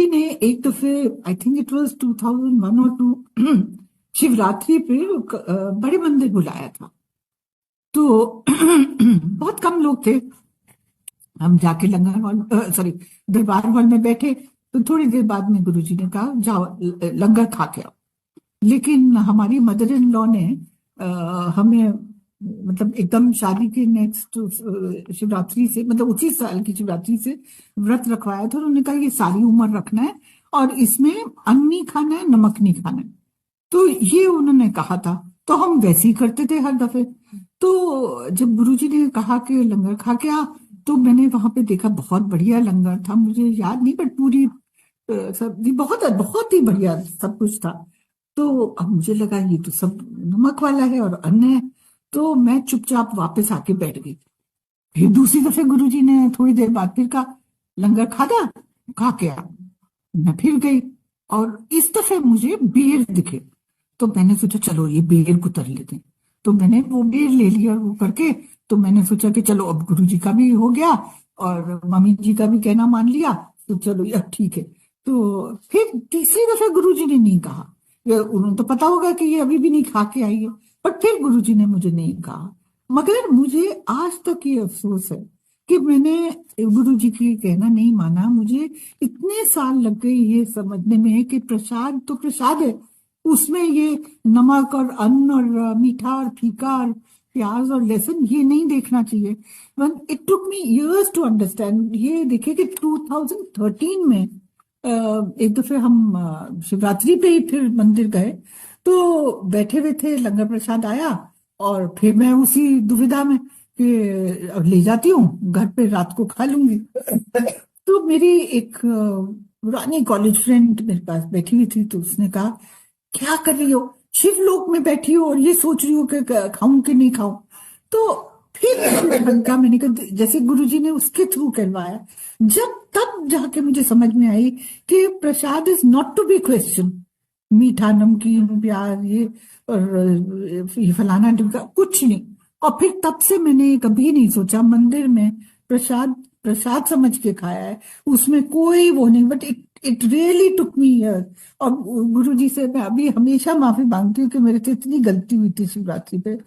ने एक दफे, आई थिंक इट वाज 2001 और 2, शिवरात्रि पे बड़े मंदिर बुलाया था। तो बहुत कम लोग थे। हम जाके लंगर हॉल, सॉरी, दरबार हॉल में बैठे। तो थोड़ी देर बाद में गुरुजी ने कहा जाओ लंगर खा के आओ। लेकिन हमारी मदर इन लॉ ने हमें, मतलब एकदम शादी के नेक्स्ट शिवरात्रि से, मतलब उसी साल की शिवरात्रि से व्रत रखवाया था। उन्होंने कहा ये सारी उम्र रखना है और इसमें अन्न नहीं खाना है, नमक नहीं खाना है। तो ये उन्होंने कहा था, तो हम वैसे ही करते थे हर दफे। तो जब गुरुजी ने कहा कि लंगर खा के आ, तो मैंने वहां पे देखा बहुत बढ़िया लंगर था। मुझे याद नहीं, बट पूरी सब्जी बहुत बहुत ही बढ़िया सब कुछ था। तो अब मुझे लगा ये तो सब नमक वाला है और अन्न है। तो मैं चुपचाप वापस आके बैठ गई। फिर दूसरी दफे गुरुजी ने थोड़ी देर बाद फिर कहा लंगर खादा, खा के आ। मैं फिर गई और इस दफे मुझे बेर दिखे। तो मैंने सोचा चलो ये बेर कुतर लेते हैं। तो मैंने वो बेर ले लिया और वो करके, तो मैंने सोचा कि चलो अब गुरुजी का भी हो गया और मम्मी जी का भी कहना मान लिया, तो चलो ये ठीक है। तो फिर तीसरी दफे गुरुजी ने नहीं कहा। उन्होंने तो पता होगा कि ये अभी भी नहीं खा के आई है, पर फिर गुरुजी ने मुझे नहीं कहा। मगर मुझे आज तक ये अफसोस है कि मैंने गुरु जी की कहना नहीं माना। मुझे इतने साल लग गए ये समझने में कि प्रसाद तो प्रसाद है, उसमें ये नमक और अन्न और मीठा और फीका और प्याज और लहसुन ये नहीं देखना चाहिए। It took me years to understand. ये देखिए कि 2013 में एक दफे हम शिवरात्रि पे ही फिर मंदिर गए। तो बैठे हुए थे, लंगर प्रसाद आया और फिर मैं उसी दुविधा में कि अब ले जाती हूँ घर पे, रात को खा लूंगी। तो मेरी एक पुरानी कॉलेज फ्रेंड मेरे पास बैठी हुई थी। तो उसने कहा क्या कर रही हो, शिवलोक में बैठी हो और ये सोच रही हो कि खाऊं कि नहीं खाऊं। तो फिर कहा, मैंने कहा जैसे गुरुजी ने उसके थ्रू करवाया, जब तब जाके मुझे समझ में आई कि prasad is not to be question. मीठा, नमकीन, प्याज, ये और ये फलाना ढिमका कुछ नहीं। और फिर तब से मैंने कभी नहीं सोचा, मंदिर में प्रसाद प्रसाद समझ के खाया है, उसमें कोई वो नहीं। But it it really took me here. और गुरु जी से मैं अभी हमेशा माफी मांगती हूँ कि मेरे से इतनी गलती हुई थी शिवरात्रि पे।